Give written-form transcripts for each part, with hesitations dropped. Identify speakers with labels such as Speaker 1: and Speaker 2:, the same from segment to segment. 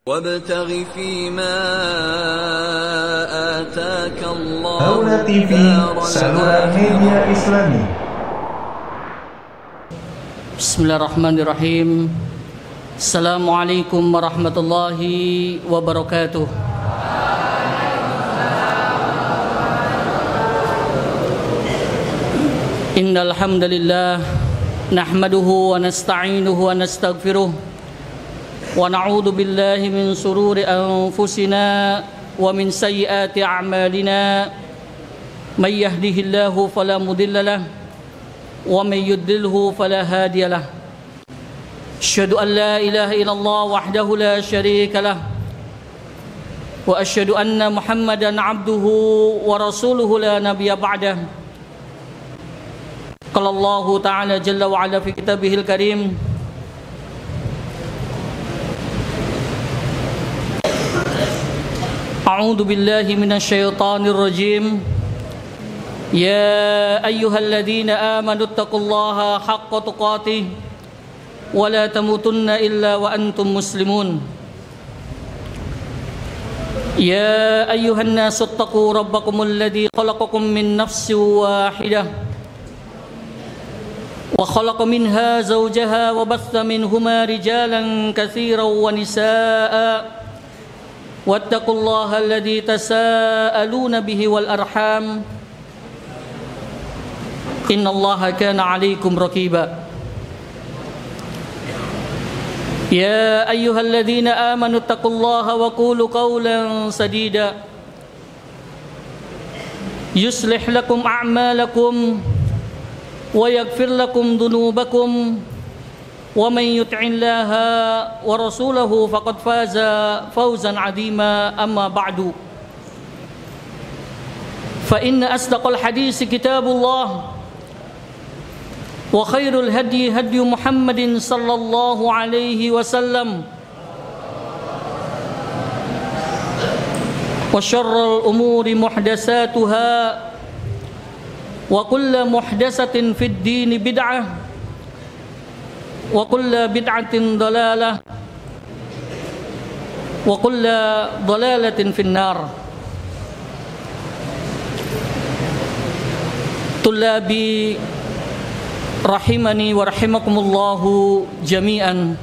Speaker 1: وابتغ فيما آتاك الله
Speaker 2: Aula TV, saluran media Islami.
Speaker 3: Bismillahirrahmanirrahim. Assalamualaikum warahmatullahi wabarakatuh. Innal hamdalillah nahmaduhu wa nasta'inuhu wa nastaghfiruh wa na'udzu billahi min shururi anfusina wa min sayyiati a'malina may yahdihillahu fala mudilla lahu wa may yudlilhu fala hadiya lahu. Asyhadu an la ilaha illallah wahdahu la syarika lah wa asyhadu anna Muhammadan abduhu wa rasuluhu la nabiyya ba'dah. Qala Allah ta'ala jalla wa ala fi kitabihil karim A'udzu billahi minasy syaithanir rajim. Ya ayyuhalladzina amanu taqullaha haqqa tuqatih wa la tamutunna illa wa antum muslimun. Ya ayyuhan nasu taqu rabbakumul ladzi khalaqakum min nafsin wahidah wa khalaqa minha zawjaha wa batha minhuma rijalan katsiran wa nisaa'a wattaqullaha alladzi tasaaluna bihi wal arham innallaha kana 'alaikum raqiba. Ya ayyuhalladzina amanu taqullaha wa qulu qawlan sadida yuslih lakum a'malakum wa yaghfir lakum dhunubakum wa man yuti'illaha wa rasulahu faqad faza fawzan 'azima. Amma ba'du, fa inna asdaqal hadisi kitabullah wa khairul hadi hadi Muhammadin sallallahu alaihi wasallam wa syarrul umuri muhdatsatuha wa kullu muhdatsatin fid dini bid'ah wa kullu bid'atin dalalah wa kullu dalalatin finnar. Tullabi rahimani wa rahimakumullahu jami'an.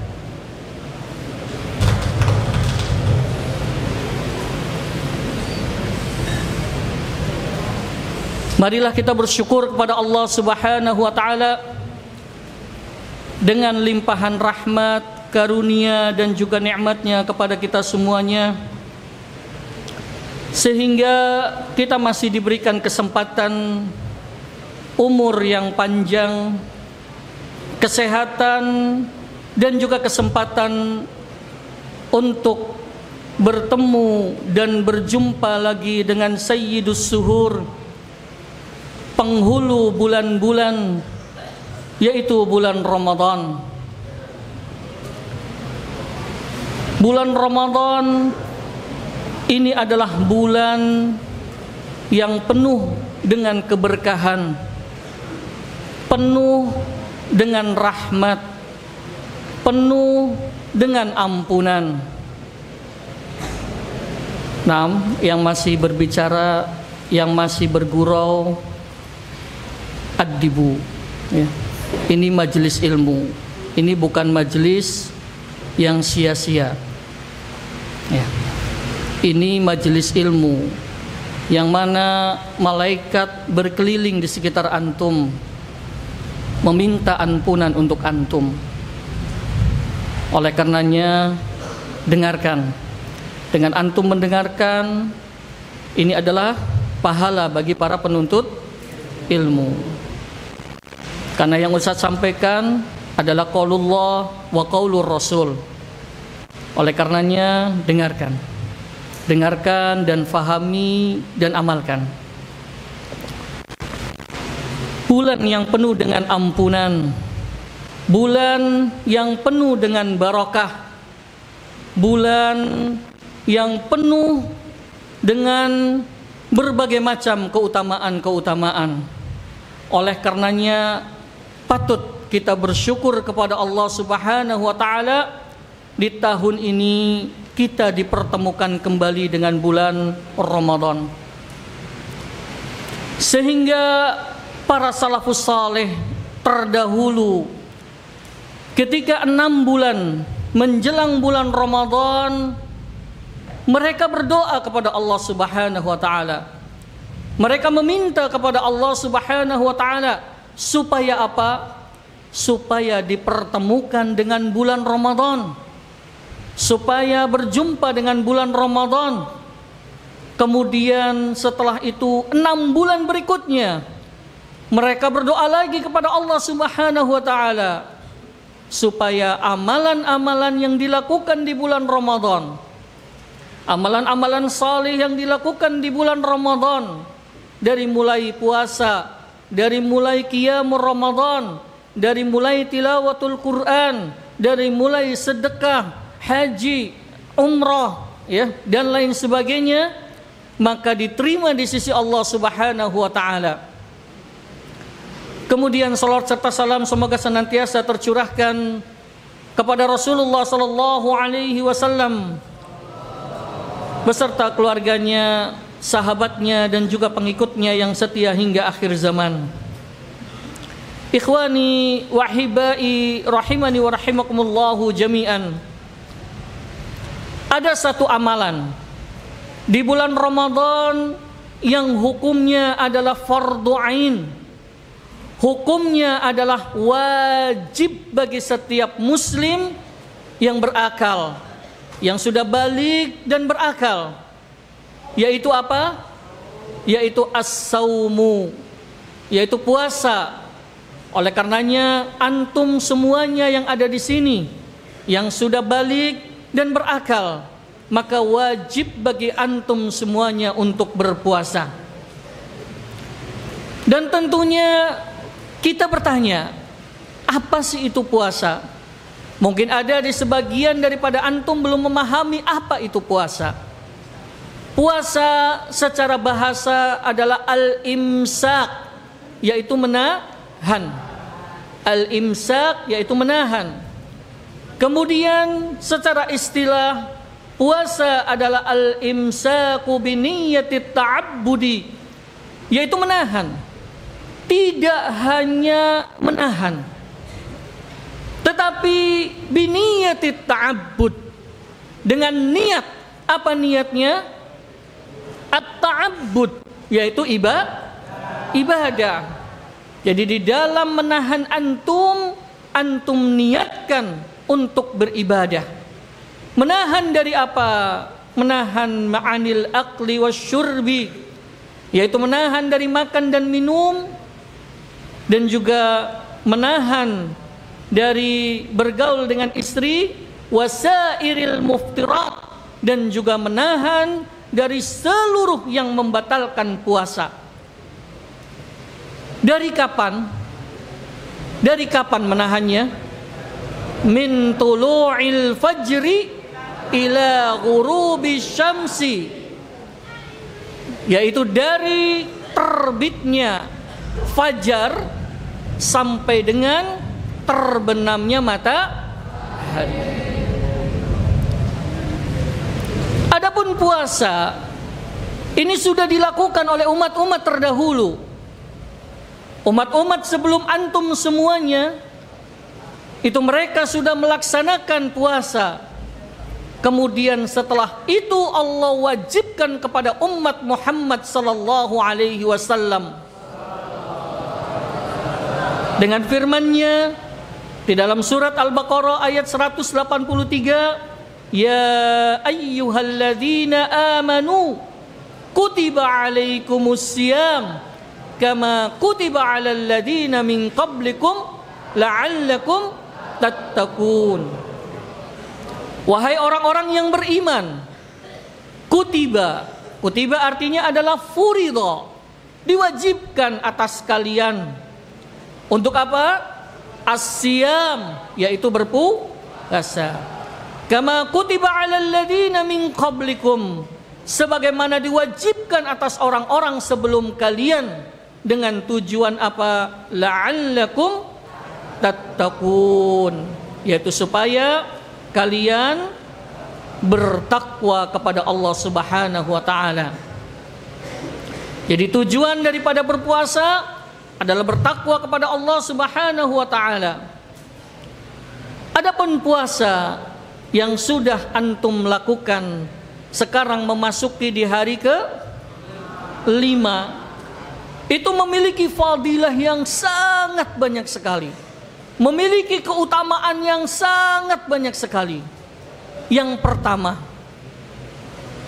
Speaker 3: Marilah kita bersyukur kepada Allah Subhanahu wa taala dengan limpahan rahmat, karunia dan juga nikmatnya kepada kita semuanya, sehingga kita masih diberikan kesempatan umur yang panjang, kesehatan dan juga kesempatan untuk bertemu dan berjumpa lagi dengan Sayyidus Suhur, penghulu bulan-bulan, yaitu bulan Ramadan. Bulan Ramadan ini adalah bulan yang penuh dengan keberkahan, penuh dengan rahmat, penuh dengan ampunan. Nah, yang masih berbicara, yang masih bergurau, ad-dibu, ya. Ini majelis ilmu. Ini bukan majelis yang sia-sia, ya. Ini majelis ilmu yang mana malaikat berkeliling di sekitar antum meminta ampunan untuk antum. Oleh karenanya, dengarkan. Dengan antum mendengarkan, ini adalah pahala bagi para penuntut ilmu. Karena yang Ustaz sampaikan adalah qaulullah wa qaulur rasul. Oleh karenanya, dengarkan. Dengarkan dan fahami dan amalkan. Bulan yang penuh dengan ampunan, bulan yang penuh dengan barakah, bulan yang penuh dengan berbagai macam keutamaan-keutamaan. Oleh karenanya, patut kita bersyukur kepada Allah Subhanahu wa taala di tahun ini kita dipertemukan kembali dengan bulan Ramadan. Sehingga para salafus saleh terdahulu ketika 6 bulan menjelang bulan Ramadan, mereka berdoa kepada Allah Subhanahu wa taala. Mereka meminta kepada Allah Subhanahu wa taala supaya apa? Supaya dipertemukan dengan bulan Ramadan. Supaya berjumpa dengan bulan Ramadan. Kemudian setelah itu 6 bulan berikutnya mereka berdoa lagi kepada Allah Subhanahu wa taala supaya amalan-amalan yang dilakukan di bulan Ramadan, amalan-amalan saleh yang dilakukan di bulan Ramadan, dari mulai puasa, dari mulai qiyamul Ramadan, dari mulai tilawatul Quran, dari mulai sedekah, haji, umrah, ya, dan lain sebagainya, maka diterima di sisi Allah Subhanahu wa taala. Kemudian salawat serta salam semoga senantiasa tercurahkan kepada Rasulullah sallallahu alaihi wasallam beserta keluarganya, sahabatnya dan juga pengikutnya yang setia hingga akhir zaman. Ikhwani wa hibai rahimani wa rahimakumullahu jami'an. Ada satu amalan di bulan Ramadan yang hukumnya adalah fardhu ain. Hukumnya adalah wajib bagi setiap muslim yang berakal, yang sudah balik dan berakal. Yaitu apa? Yaitu as-saumu, yaitu puasa. Oleh karenanya antum semuanya yang ada di sini yang sudah balik dan berakal, maka wajib bagi antum semuanya untuk berpuasa. Dan tentunya kita bertanya, apa sih itu puasa? Mungkin ada di sebagian daripada antum belum memahami apa itu puasa. Puasa secara bahasa adalah al-imsak, yaitu menahan. Al-imsak yaitu menahan. Kemudian secara istilah, puasa adalah al-imsaku biniyatit ta'abbudi, yaitu menahan. Tidak hanya menahan, tetapi biniyatit ta'abbud, dengan niat. Apa niatnya? At-ta'abbud, yaitu ibadah. Jadi di dalam menahan antum niatkan untuk beribadah. Menahan dari apa? Menahan ma'anil akli wasyurbi, yaitu menahan dari makan dan minum, dan juga menahan dari bergaul dengan istri, wasairil muftirat, dan juga menahan dari seluruh yang membatalkan puasa. Dari kapan? Dari kapan menahannya? Min tulu'il fajri ila ghurubi syamsi, yaitu dari terbitnya fajar sampai dengan terbenamnya matahari. Adapun puasa ini sudah dilakukan oleh umat-umat terdahulu. Umat-umat sebelum antum semuanya itu mereka sudah melaksanakan puasa. Kemudian setelah itu Allah wajibkan kepada umat Muhammad sallallahu alaihi wasallam dengan firman-Nya di dalam surat Al-Baqarah ayat 183, ya ayyuhalladzina amanu kutiba alaikumusiyam kama kutiba alal ladzina min qablikum la'allakum tattaqun. Wahai orang-orang yang beriman, kutiba artinya adalah furidha, diwajibkan atas kalian. Untuk apa? As-siyam, yaitu berpuasa. Kama kutiba 'alal ladzina min qablikum, sebagaimana diwajibkan atas orang-orang sebelum kalian, dengan tujuan apa? La'allakum tattaqun, yaitu supaya kalian bertakwa kepada Allah Subhanahu wa taala. Jadi tujuan daripada berpuasa adalah bertakwa kepada Allah Subhanahu wa taala. Adapun puasa yang sudah antum lakukan sekarang memasuki di hari ke-5, itu memiliki fadilah yang sangat banyak sekali, memiliki keutamaan yang sangat banyak sekali. Yang pertama,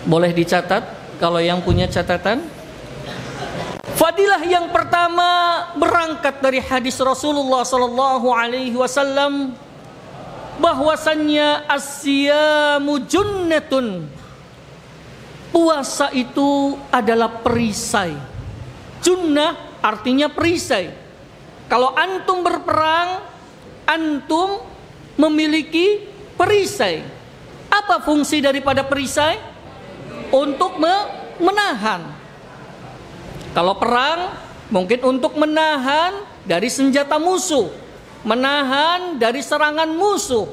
Speaker 3: boleh dicatat kalau yang punya catatan. Fadilah yang pertama berangkat dari hadis Rasulullah sallallahu alaihi wasallam bahwasannya as-siyamu junnatun. Puasa itu adalah perisai. Junnah artinya perisai. Kalau antum berperang, antum memiliki perisai. Apa fungsi daripada perisai? Untuk menahan. Kalau perang mungkin untuk menahan dari senjata musuh, menahan dari serangan musuh.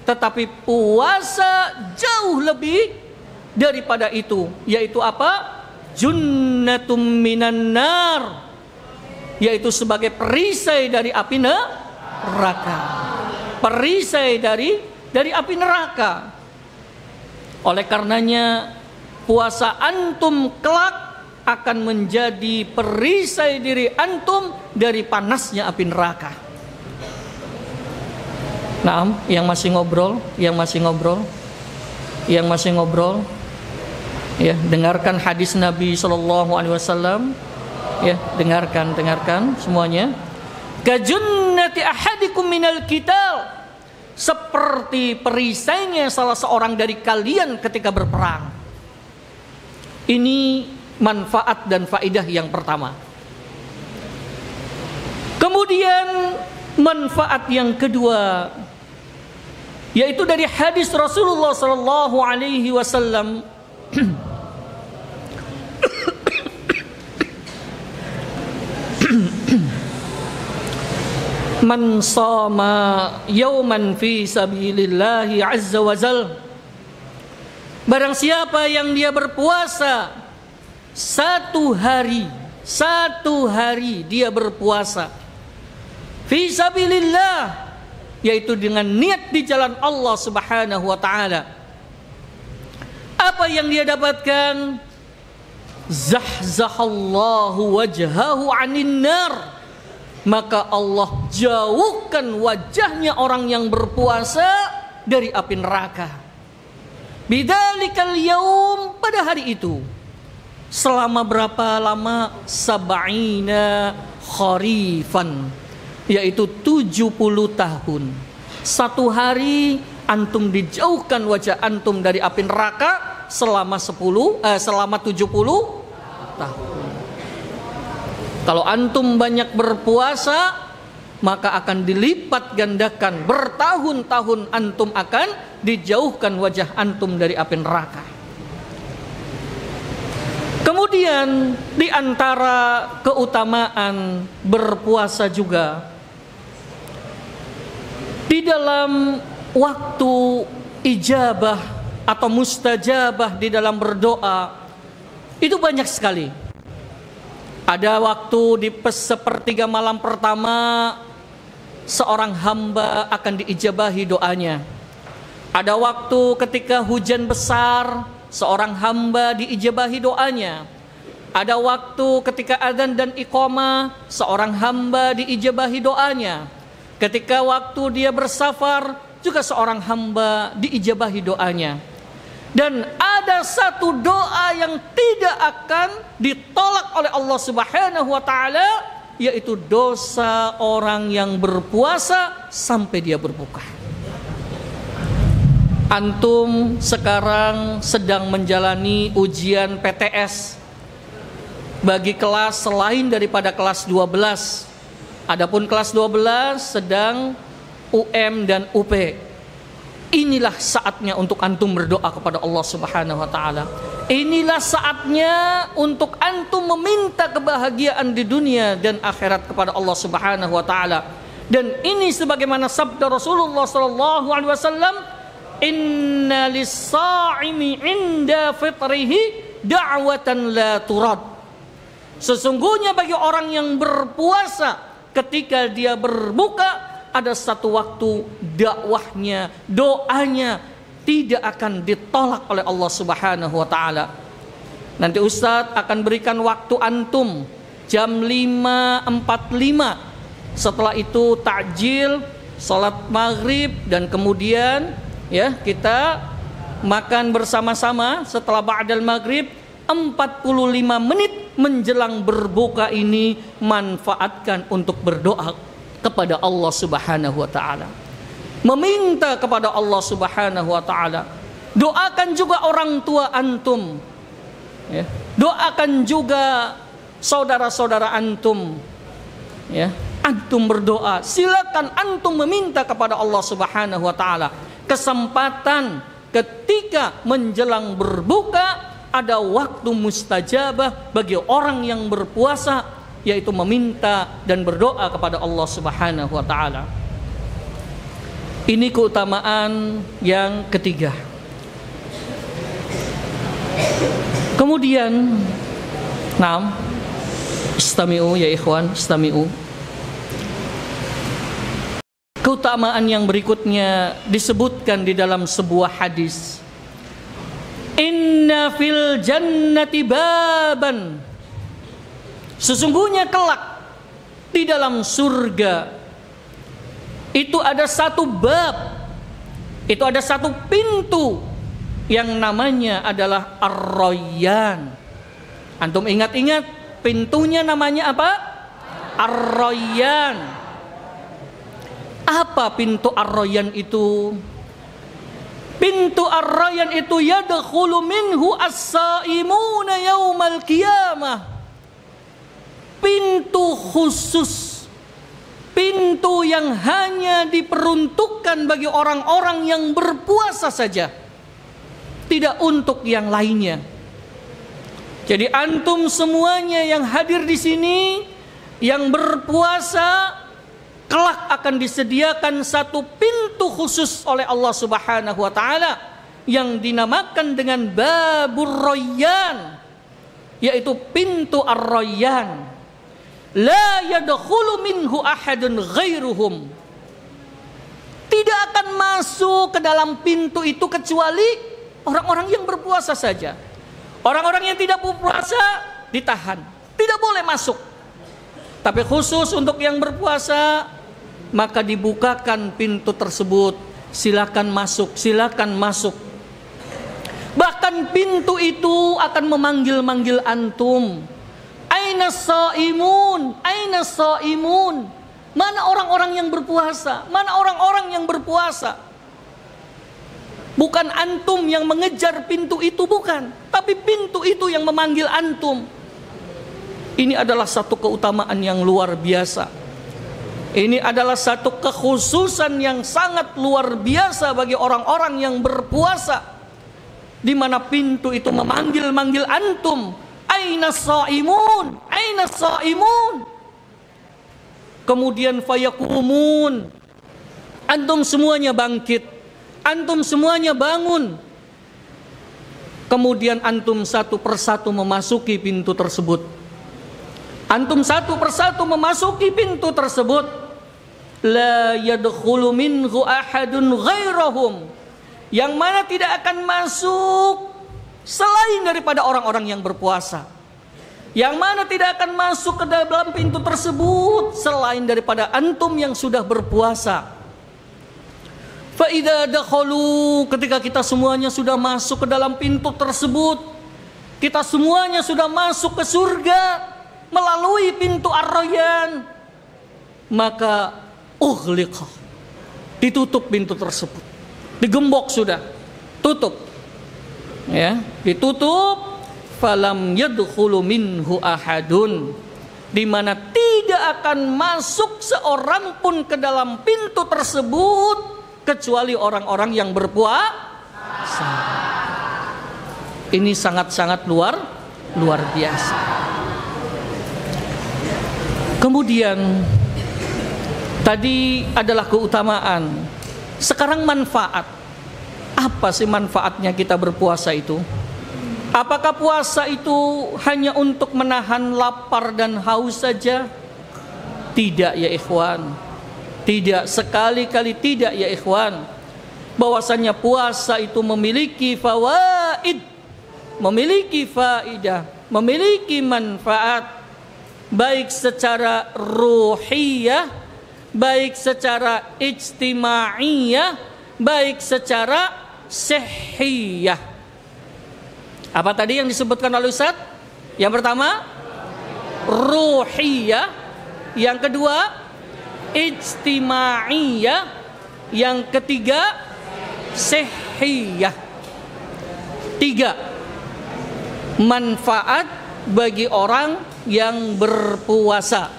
Speaker 3: Tetapi puasa jauh lebih daripada itu, yaitu apa? Junnatum minan nar, yaitu sebagai perisai dari api neraka. Perisai dari api neraka. Oleh karenanya puasa antum kelak akan menjadi perisai diri antum dari panasnya api neraka. Nah, yang masih ngobrol, ya, dengarkan hadis Nabi sallallahu alaihi wasallam. Ya, dengarkan semuanya. Kajunnati ahadikum minal qital, seperti perisainya salah seorang dari kalian ketika berperang. Ini manfaat dan faidah yang pertama. Kemudian manfaat yang kedua, yaitu dari hadis Rasulullah sallallahu alaihi wasallam. Man shama yawman fi sabilillahi azza wa jalla, barang siapa yang dia berpuasa satu hari dia berpuasa fi sabilillah, yaitu dengan niat di jalan Allah Subhanahu wa taala. Apa yang dia dapatkan? Zahzahallahu wajhahu 'anin nar, maka Allah jauhkan wajahnya orang yang berpuasa dari api neraka. Bidzalikal yaum, pada hari itu. Selama berapa lama? Sab'ina kharifan, yaitu 70 tahun. Satu hari antum dijauhkan wajah antum dari api neraka selama 70 tahun. Kalau antum banyak berpuasa, maka akan dilipat gandakan, bertahun-tahun antum akan dijauhkan wajah antum dari api neraka. Kemudian di antara keutamaan berpuasa juga, di dalam waktu ijabah atau mustajabah di dalam berdoa itu banyak sekali. Ada waktu di sepertiga malam pertama seorang hamba akan diijabahi doanya. Ada waktu ketika hujan besar, seorang hamba diijabahi doanya. Ada waktu ketika adzan dan iqamah, seorang hamba diijabahi doanya. Ketika waktu dia bersafar, juga seorang hamba diijabahi doanya. Dan ada satu doa yang tidak akan ditolak oleh Allah Subhanahu wa taala, yaitu dosa orang yang berpuasa sampai dia berbuka. Antum sekarang sedang menjalani ujian PTS bagi kelas selain daripada kelas 12. Adapun kelas 12 sedang UM dan UP. Inilah saatnya untuk antum berdoa kepada Allah Subhanahu wa taala. Inilah saatnya untuk antum meminta kebahagiaan di dunia dan akhirat kepada Allah Subhanahu wa taala. Dan ini sebagaimana sabda Rasulullah sallallahu alaihi wasallam, Inna lis-sha'imi 'inda fitrihi da'watan la turad. Sesungguhnya bagi orang yang berpuasa ketika dia berbuka ada satu waktu dakwahnya, doanya tidak akan ditolak oleh Allah Subhanahu wa taala. Nanti Ustadz akan berikan waktu antum jam 5.45. Setelah itu takjil, salat maghrib, dan kemudian ya kita makan bersama-sama setelah ba'dal maghrib. 45 menit menjelang berbuka ini manfaatkan untuk berdoa kepada Allah Subhanahu wa taala. Meminta kepada Allah Subhanahu wa taala. Doakan juga orang tua antum. Ya. Doakan juga saudara-saudara antum. Ya. Antum berdoa, silakan antum meminta kepada Allah Subhanahu wa taala. Kesempatan ketika menjelang berbuka ada waktu mustajabah bagi orang yang berpuasa, yaitu meminta dan berdoa kepada Allah Subhanahu wa taala. Ini keutamaan yang ketiga. Kemudian, istami'u ya ikhwan, istami'u. Keutamaan yang berikutnya disebutkan di dalam sebuah hadis. Inna fil jannati baban. Sesungguhnya kelak di dalam surga itu ada satu bab, itu ada satu pintu yang namanya adalah Ar-Rayyan. Antum ingat-ingat pintunya namanya apa? Ar-Rayyan. Apa pintu Ar-Rayyan itu? Pintu Ar-Rayyan itu yadkhulu minhu as-saimuna yaumal qiyamah. Pintu khusus, pintu yang hanya diperuntukkan bagi orang-orang yang berpuasa saja, tidak untuk yang lainnya. Jadi antum semuanya yang hadir di sini yang berpuasa, kelak akan disediakan satu pintu khusus oleh Allah Subhanahu wa taala yang dinamakan dengan Babur Rayyan, yaitu pintu Ar-Rayyan. La yadkhulu minhu ahadun ghairuhum. Tidak akan masuk ke dalam pintu itu kecuali orang-orang yang berpuasa saja. Orang-orang yang tidak berpuasa ditahan, tidak boleh masuk. Tapi khusus untuk yang berpuasa, maka dibukakan pintu tersebut. Silakan masuk, silakan masuk. Bahkan pintu itu akan memanggil-manggil antum. Aina shaimun, aina shaimun. Mana orang-orang yang berpuasa? Mana orang-orang yang berpuasa? Bukan antum yang mengejar pintu itu, bukan. Tapi pintu itu yang memanggil antum. Ini adalah satu keutamaan yang luar biasa. Ini adalah satu kekhususan yang sangat luar biasa bagi orang-orang yang berpuasa, di mana pintu itu memanggil-manggil antum. Aina shaimun, aina shaimun. Kemudian fayaqumun. Antum semuanya bangkit, antum semuanya bangun. Kemudian antum satu persatu memasuki pintu tersebut. Antum satu persatu memasuki pintu tersebut. La yadkhulu minhu ahadun ghairahum. Yang mana tidak akan masuk selain daripada orang-orang yang berpuasa. Yang mana tidak akan masuk ke dalam pintu tersebut selain daripada antum yang sudah berpuasa. Fa idza dakhalu, ketika kita semuanya sudah masuk ke dalam pintu tersebut, kita semuanya sudah masuk ke surga melalui pintu Ar-Rayyan, maka ughliqa, ditutup pintu tersebut, digembok sudah, tutup, ya, ditutup. Falam yadkhulu minhu ahadun, di mana tidak akan masuk seorang pun ke dalam pintu tersebut kecuali orang-orang yang berpuasa. Ini sangat-sangat luar biasa. Kemudian tadi adalah keutamaan. Sekarang manfaat. Apa sih manfaatnya kita berpuasa itu? Apakah puasa itu hanya untuk menahan lapar dan haus saja? Tidak ya ikhwan. Tidak, sekali-kali tidak ya ikhwan. Bahwasanya puasa itu memiliki fawaid, memiliki faidah, memiliki manfaat, baik secara ruhiyah, baik secara ijtimaiyah, baik secara sihhiyah. Apa tadi yang disebutkan oleh Ustaz? Yang pertama ruhiyah, yang kedua ijtimaiyah, yang ketiga sihhiyah. 3 manfaat bagi orang yang berpuasa.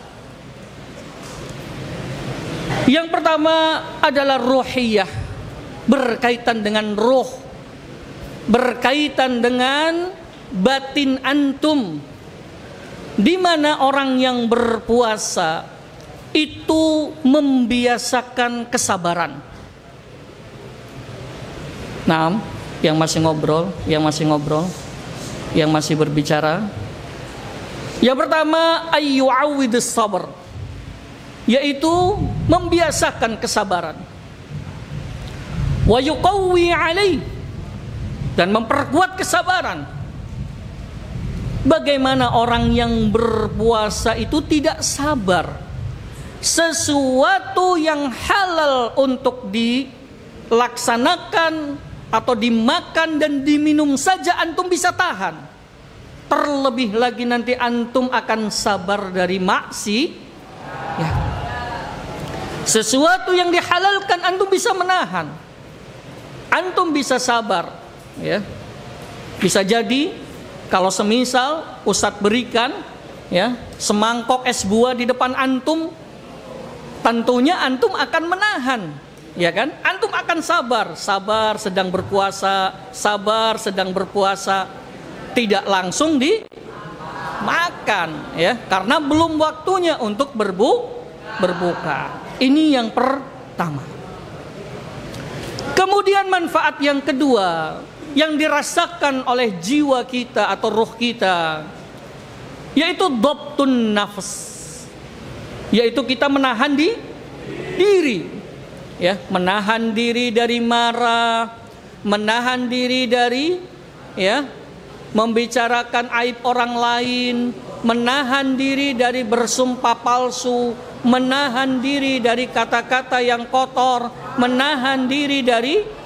Speaker 3: Yang pertama adalah ruhiyah, berkaitan dengan ruh, berkaitan dengan batin antum, di mana orang yang berpuasa itu membiasakan kesabaran. Nah, yang masih ngobrol, yang masih berbicara. Yang pertama ayyu'awwidus sabr, yaitu membiasakan kesabaran. Wa yuqawwi alaih, dan memperkuat kesabaran. Bagaimana orang yang berpuasa itu tidak sabar? Sesuatu yang halal untuk dilaksanakan atau dimakan dan diminum saja antum bisa tahan. Terlebih lagi nanti antum akan sabar dari maksiat. Ya. Sesuatu yang dihalalkan antum bisa menahan. Antum bisa sabar. Ya, bisa jadi kalau semisal Ustadz berikan ya semangkok es buah di depan antum, tentunya antum akan menahan, ya kan? Antum akan sabar sedang berpuasa, tidak langsung dimakan, ya, karena belum waktunya untuk berbuka. Ini yang pertama. Kemudian manfaat yang kedua yang dirasakan oleh jiwa kita atau ruh kita, yaitu dhabtun nafs, yaitu kita menahan diri, ya, menahan diri dari marah, menahan diri dari ya membicarakan aib orang lain, menahan diri dari bersumpah palsu, menahan diri dari kata-kata yang kotor, menahan diri dari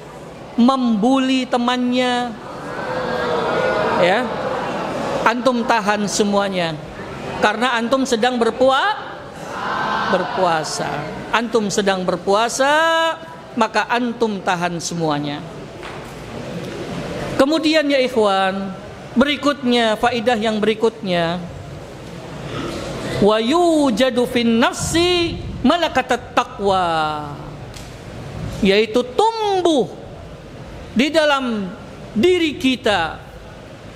Speaker 3: membuli temannya. Ya, antum tahan semuanya karena antum sedang berpuasa. Antum sedang berpuasa, maka antum tahan semuanya. Kemudian ya ikhwan, berikutnya, faidah yang berikutnya, wa yujadu fin nafsi malakatat taqwa, yaitu tumbuh di dalam diri kita,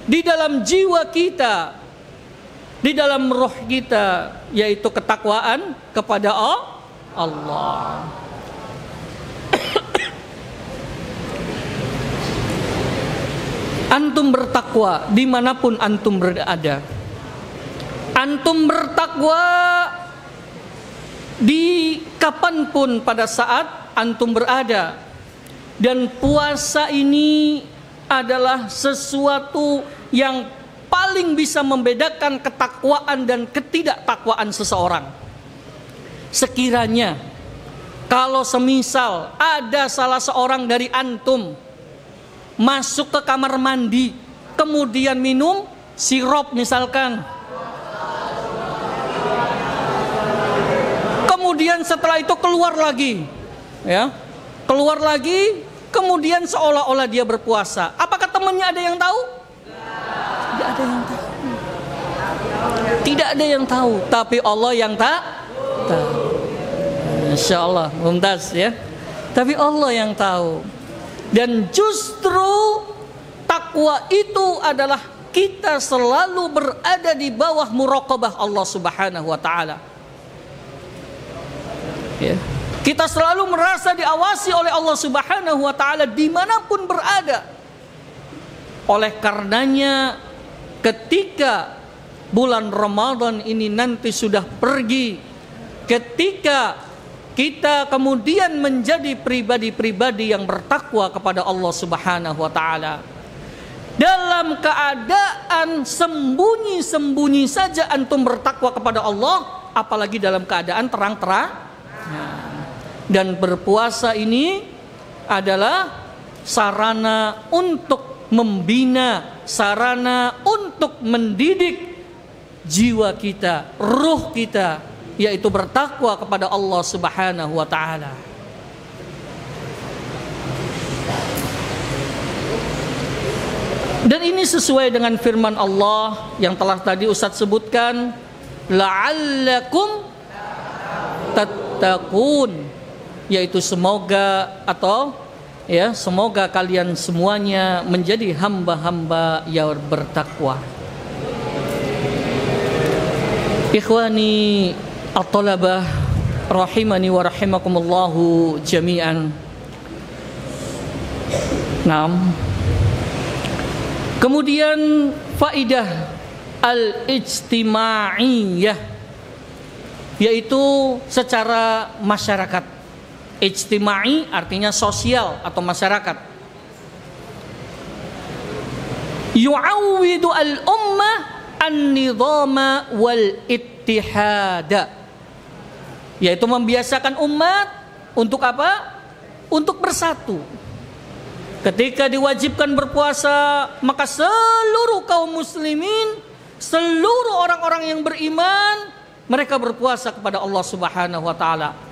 Speaker 3: di dalam jiwa kita, di dalam roh kita, yaitu ketakwaan kepada Allah. Antum bertakwa dimanapun antum berada. Antum bertakwa di kapanpun pada saat antum berada. Dan puasa ini adalah sesuatu yang paling bisa membedakan ketakwaan dan ketidaktakwaan seseorang. Sekiranya kalau semisal ada salah seorang dari antum masuk ke kamar mandi, kemudian minum sirup misalkan, kemudian setelah itu keluar lagi, ya, keluar lagi, kemudian seolah-olah dia berpuasa. Apakah temannya ada yang tahu? Tidak ada yang tahu. Tidak ada yang tahu, tapi Allah yang tahu. Insyaallah, mumtaz ya. Tapi Allah yang tahu. Dan justru takwa itu adalah kita selalu berada di bawah muraqabah Allah Subhanahu wa taala. Ya. Kita selalu merasa diawasi oleh Allah Subhanahu wa ta'ala dimanapun berada. Oleh karenanya ketika bulan Ramadan ini nanti sudah pergi, ketika kita kemudian menjadi pribadi-pribadi yang bertakwa kepada Allah Subhanahu wa ta'ala, dalam keadaan sembunyi-sembunyi saja antum bertakwa kepada Allah, apalagi dalam keadaan terang-terang. Dan berpuasa ini adalah sarana untuk membina, sarana untuk mendidik jiwa kita, ruh kita, yaitu bertakwa kepada Allah Subhanahu wa ta'ala. Dan ini sesuai dengan firman Allah yang telah tadi Ustaz sebutkan, la'allakum tattaqun, yaitu semoga semoga kalian semuanya menjadi hamba-hamba yang bertakwa. Ikhwani at-talabah rahimani wa rahimakumullahu jami'an. Kemudian faidah al-ijtimaiyah, yaitu secara masyarakat. Ijtimai artinya sosial atau masyarakat. Yu'awwidu al-ummah an-nidhama wal ittihada, yaitu membiasakan umat untuk apa? Untuk bersatu. Ketika diwajibkan berpuasa, maka seluruh kaum muslimin, seluruh orang-orang yang beriman, mereka berpuasa kepada Allah Subhanahu wa ta'ala.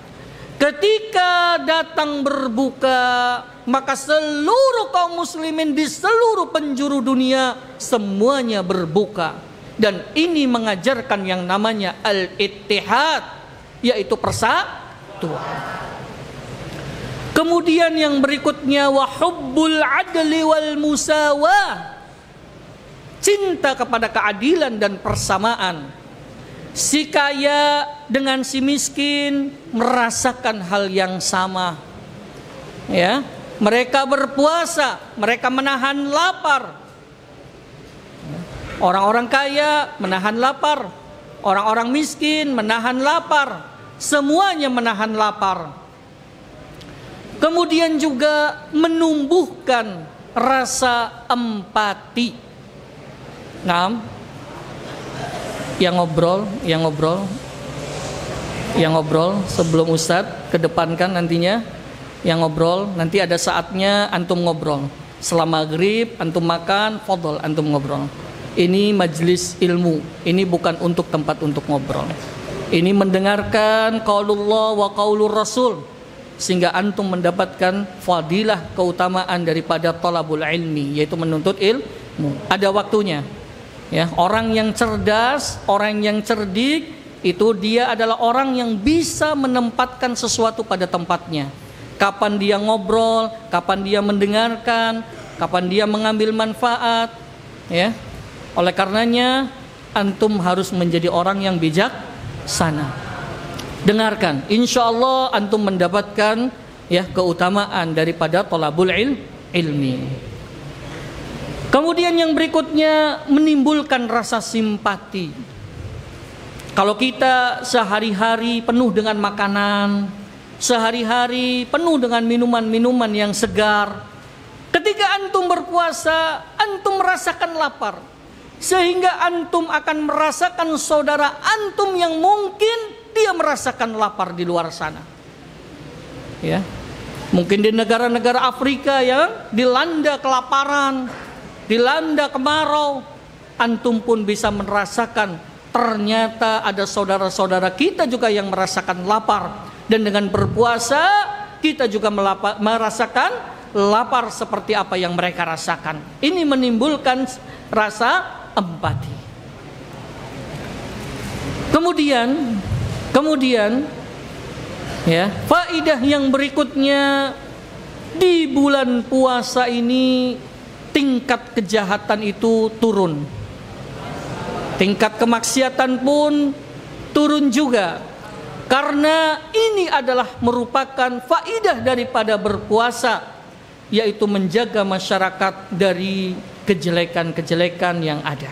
Speaker 3: Ketika datang berbuka, maka seluruh kaum muslimin di seluruh penjuru dunia semuanya berbuka. Dan ini mengajarkan yang namanya al-ittihad, yaitu persatuan. Kemudian yang berikutnya wa hubbul adli wal musawah, cinta kepada keadilan dan persamaan. Si kaya dengan si miskin merasakan hal yang sama. Ya, mereka berpuasa, mereka menahan lapar. Orang-orang kaya menahan lapar, orang-orang miskin menahan lapar, semuanya menahan lapar. Kemudian juga menumbuhkan rasa empati. Yang ngobrol sebelum Ustadz kedepankan nantinya, yang ngobrol nanti ada saatnya antum ngobrol. Setelah maghrib antum makan, fadhol antum ngobrol. Ini majelis ilmu, ini bukan untuk tempat untuk ngobrol. Ini mendengarkan qaulullah wa qaulur rasul, sehingga antum mendapatkan fadilah, keutamaan daripada thalabul ilmi, yaitu menuntut ilmu. Ada waktunya. Ya, orang yang cerdas, orang yang cerdik, itu dia adalah orang yang bisa menempatkan sesuatu pada tempatnya. Kapan dia ngobrol, kapan dia mendengarkan, kapan dia mengambil manfaat. Ya, oleh karenanya antum harus menjadi orang yang bijaksana. Dengarkan, insya Allah antum mendapatkan keutamaan daripada thalabul ilmi. Kemudian yang berikutnya menimbulkan rasa simpati. Kalau kita sehari-hari penuh dengan makanan, sehari-hari penuh dengan minuman-minuman yang segar, ketika antum berpuasa, antum merasakan lapar, sehingga antum akan merasakan saudara antum yang mungkin dia merasakan lapar di luar sana. Ya, mungkin di negara-negara Afrika yang dilanda kelaparan, dilanda kemarau, antum pun bisa merasakan ternyata ada saudara-saudara kita juga yang merasakan lapar. Dan dengan berpuasa kita juga merasakan lapar seperti apa yang mereka rasakan. Ini menimbulkan rasa empati. Kemudian faidah yang berikutnya, di bulan puasa ini tingkat kejahatan itu turun, tingkat kemaksiatan pun turun juga. Karena ini adalah merupakan faidah daripada berpuasa, yaitu menjaga masyarakat dari kejelekan-kejelekan yang ada.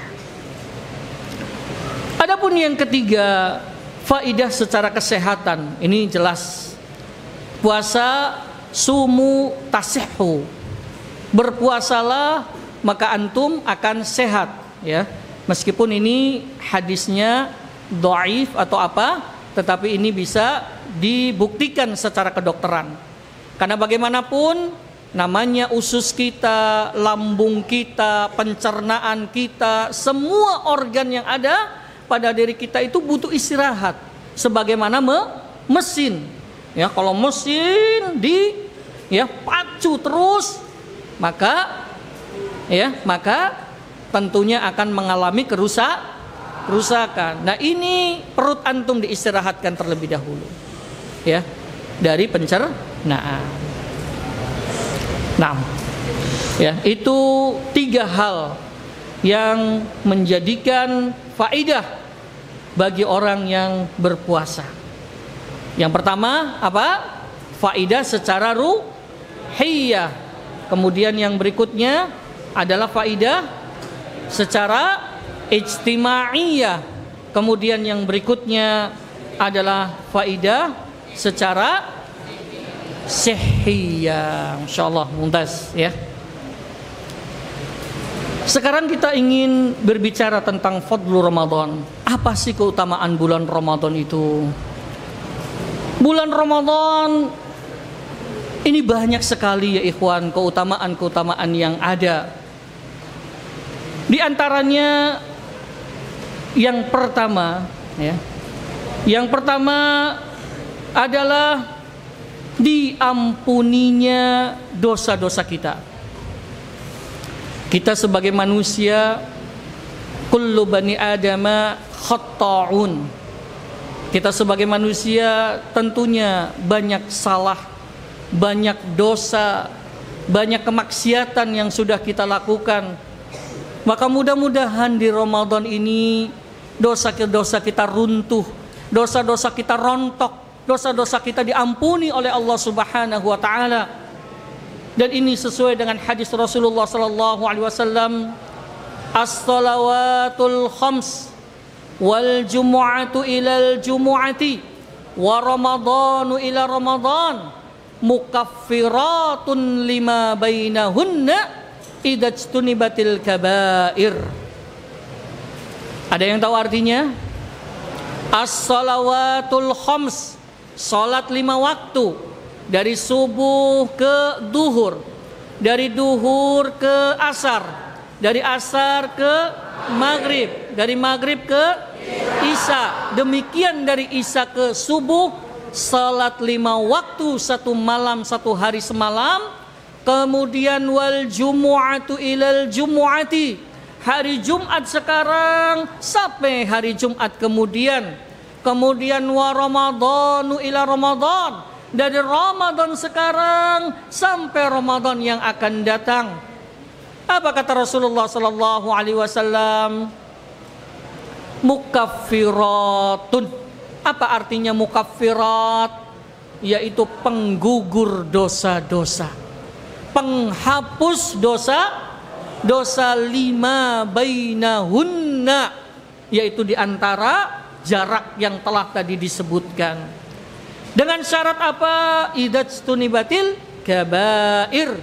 Speaker 3: Adapun yang ketiga, faidah secara kesehatan. Ini jelas. Puasa sumu tasihhu. Berpuasalah maka antum akan sehat, ya. Meskipun ini hadisnya dhaif atau apa, tetapi ini bisa dibuktikan secara kedokteran. Karena bagaimanapun namanya usus kita, lambung kita, pencernaan kita, semua organ yang ada pada diri kita itu butuh istirahat. Sebagaimana mesin. Ya, kalau mesin pacu terus, maka tentunya akan mengalami kerusakan. Nah, ini perut antum diistirahatkan terlebih dahulu, ya, dari pencernaan. Nah, ya, itu 3 hal yang menjadikan faidah bagi orang yang berpuasa. Yang pertama apa? Faidah secara ruhiyah. Kemudian yang berikutnya adalah faidah secara ijtimaiyah. Kemudian yang berikutnya adalah faidah secara sihhiyah. Insyaallah mumtaz, ya. Sekarang kita ingin berbicara tentang fadlu Ramadan. Apa sih keutamaan bulan Ramadan itu? Bulan Ramadan ini banyak sekali, ya ikhwan, keutamaan-keutamaan yang ada. Di antaranya yang pertama, ya. Yang pertama adalah diampuninya dosa-dosa kita. Kita sebagai manusia, kullu bani adama khatta'un. Kita sebagai manusia tentunya banyak salah, banyak dosa, banyak kemaksiatan yang sudah kita lakukan. Maka mudah-mudahan di Ramadan ini dosa-dosa kita runtuh, dosa-dosa kita rontok, dosa-dosa kita diampuni oleh Allah Subhanahu wa taala. Dan ini sesuai dengan hadis Rasulullah sallallahu alaihi wasallam, as-salawatul khams wal jumu'atu ilal jumu'ati wa ramadhanu ila ramadhan mukaffiratun lima bainahunna idajtunibatil kabair. Ada yang tahu artinya? As-salawatul khams, salat 5 waktu, dari subuh ke duhur, dari duhur ke asar, dari asar ke maghrib, dari maghrib ke isya, demikian dari isya ke subuh, salat 5 waktu, 1 malam 1 hari semalam. Kemudian wal jumu'atu ilal jumu'ati, hari Jumat sekarang sampai hari Jumat kemudian. Kemudian wa ramadhanu ila ramadhan, dari Ramadan sekarang sampai Ramadan yang akan datang. Apa kata Rasulullah sallallahu alaihi wasallam? Mukaffiratun. Apa artinya mukaffirat? Yaitu penggugur dosa-dosa, penghapus dosa lima bainahunna, yaitu di antara jarak yang telah tadi disebutkan. Dengan syarat apa? Idajtunibatil kabair,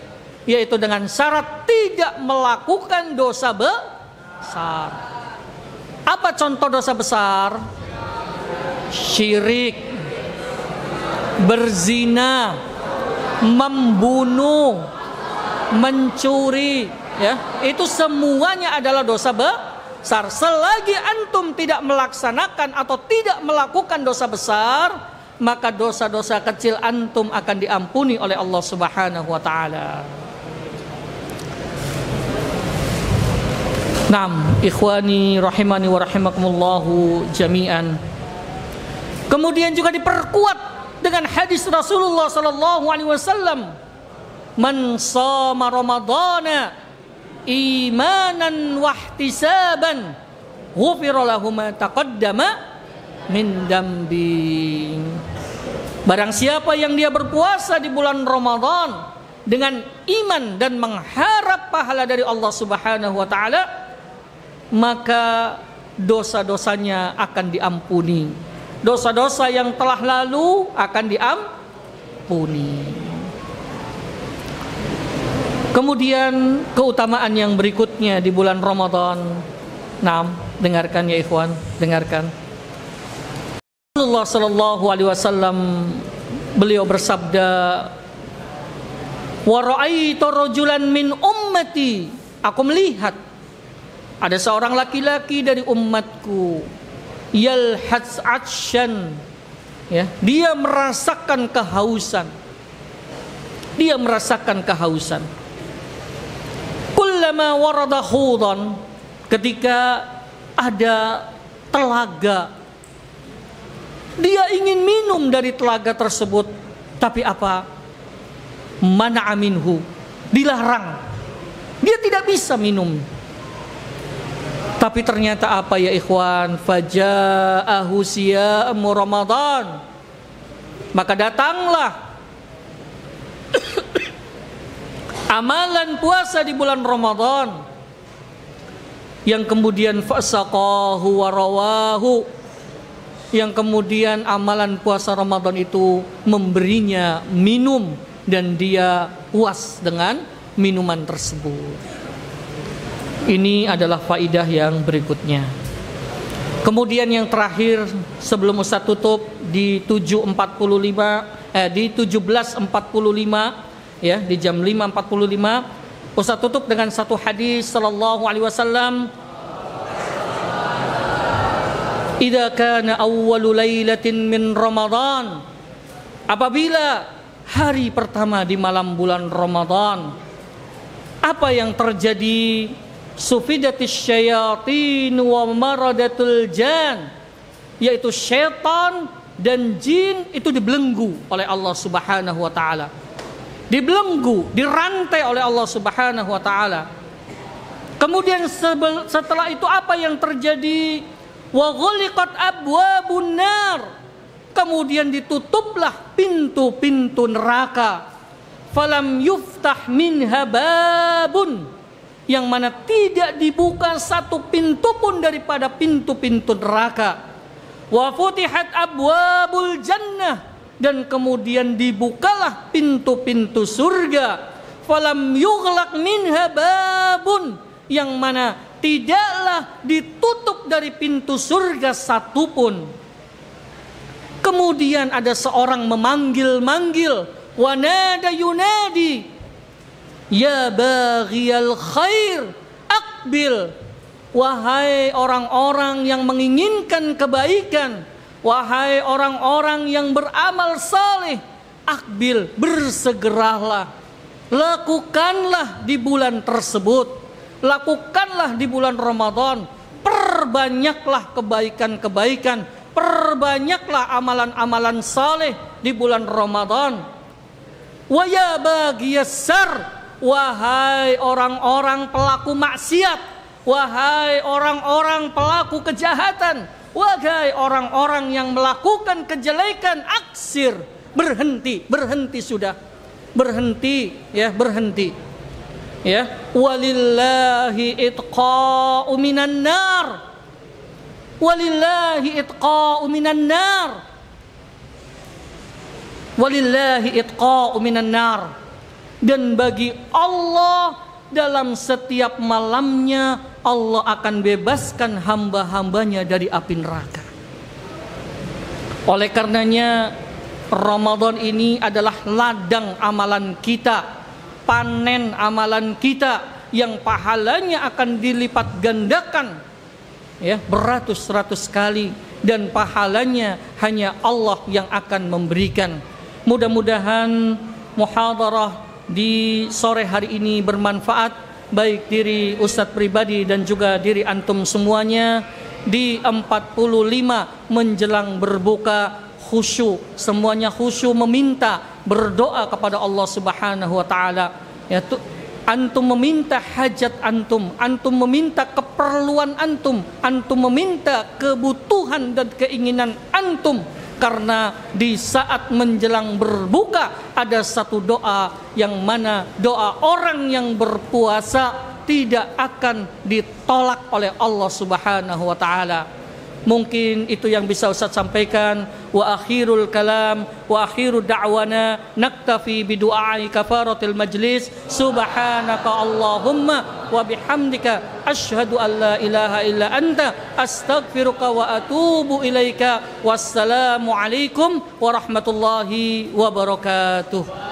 Speaker 3: yaitu dengan syarat tidak melakukan dosa besar. Apa contoh dosa besar? Syirik, berzina, membunuh, mencuri, ya, itu semuanya adalah dosa besar. Selagi antum tidak melaksanakan atau tidak melakukan dosa besar, maka dosa-dosa kecil antum akan diampuni oleh Allah Subhanahu wa taala. Naam, ikhwani rahimani wa rahimakumullahu jami'an. Kemudian juga diperkuat dengan hadis Rasulullah sallallahu alaihi wasallam, man shama ramadhana imanan wa ihtisaban ghufira lahu ma taqaddama min dambi. Barang siapa yang dia berpuasa di bulan Ramadan dengan iman dan mengharap pahala dari Allah Subhanahu wa taala, maka dosa-dosanya akan diampuni. Dosa-dosa yang telah lalu akan diampuni. Kemudian keutamaan yang berikutnya di bulan Ramadan. Nah, dengarkan ya ikhwan, dengarkan. Rasulullah sallallahu alaihi wasallam beliau bersabda, "Wa ra'aitu rajulan min ummati." Aku melihat ada seorang laki-laki dari umatku, yalhats atsyan, ya, dia merasakan kehausan. Dia merasakan kehausan. Kullama warada khudan, ketika ada telaga, dia ingin minum dari telaga tersebut, tapi apa? Mana'a minhu, dilarang. Dia tidak bisa minum. Tapi ternyata apa ya ikhwan? Faja'ahu siyamu Ramadan. Maka datanglah amalan puasa di bulan Ramadan, yang kemudian fasaqahu wa rawahu, yang kemudian amalan puasa Ramadan itu memberinya minum dan dia puas dengan minuman tersebut. Ini adalah faidah yang berikutnya. Kemudian yang terakhir sebelum Ustaz tutup di 17:45 ya, di jam 5:45 Ustaz tutup dengan satu hadis sallallahu alaihi wasallam, "Idza kana awwalu lailatin min Ramadan." Apabila hari pertama di malam bulan Ramadan, apa yang terjadi? Sufidatis syayatin wa maradatul jan, yaitu syaitan dan jin itu dibelenggu oleh Allah Subhanahu wa taala. Dibelenggu, dirantai oleh Allah Subhanahu wa taala. Kemudian setelah itu apa yang terjadi? Wa ghuliqat abwabun nar, kemudian ditutuplah pintu-pintu neraka. Falam yuftah minha babun, yang mana tidak dibuka satu pintu pun daripada pintu-pintu neraka. Wa futihat abwabul jannah, dan kemudian dibukalah pintu-pintu surga. Falam yughlaq minha babun, yang mana tidaklah ditutup dari pintu surga satupun. Kemudian ada seorang memanggil-manggil, wa nada yunadi, ya baghiyal khair aqbil, wahai orang-orang yang menginginkan kebaikan, wahai orang-orang yang beramal saleh, aqbil, bersegeralah, lakukanlah di bulan tersebut, lakukanlah di bulan Ramadan, perbanyaklah kebaikan-kebaikan, perbanyaklah amalan-amalan saleh di bulan Ramadan. Wa ya baghiyas sar, wahai orang-orang pelaku maksiat, wahai orang-orang pelaku kejahatan, wahai orang-orang yang melakukan kejelekan, aksir, berhenti, berhenti sudah, berhenti, ya, berhenti, ya. Walillahi itqa'u minan nar, walillahi itqa'u minan nar, walillahi itqa'u minan nar, dan bagi Allah dalam setiap malamnya Allah akan bebaskan hamba-hambanya dari api neraka. Oleh karenanya Ramadan ini adalah ladang amalan kita, panen amalan kita, yang pahalanya akan dilipat gandakan, ya, beratus-ratus kali, dan pahalanya hanya Allah yang akan memberikan. Mudah-mudahan muhadarah di sore hari ini bermanfaat, baik diri Ustadz pribadi dan juga diri antum semuanya. Di 45 menjelang berbuka, khusyuk, semuanya khusyuk meminta, berdoa kepada Allah Subhanahu wa taala. Ya, antum meminta hajat antum meminta keperluan antum meminta kebutuhan dan keinginan antum. Karena di saat menjelang berbuka ada satu doa yang mana doa orang yang berpuasa tidak akan ditolak oleh Allah Subhanahu wa taala. Mungkin itu yang bisa Ustaz sampaikan. Wa akhirul kalam wa akhiru da'wana naktafi bi du'ai kafaratil majlis. Subhanaka Allahumma wa bihamdika asyhadu an la ilaha illa anta astaghfiruka wa atubu ilaika. Wassalamu alaikum warahmatullahi wabarakatuh.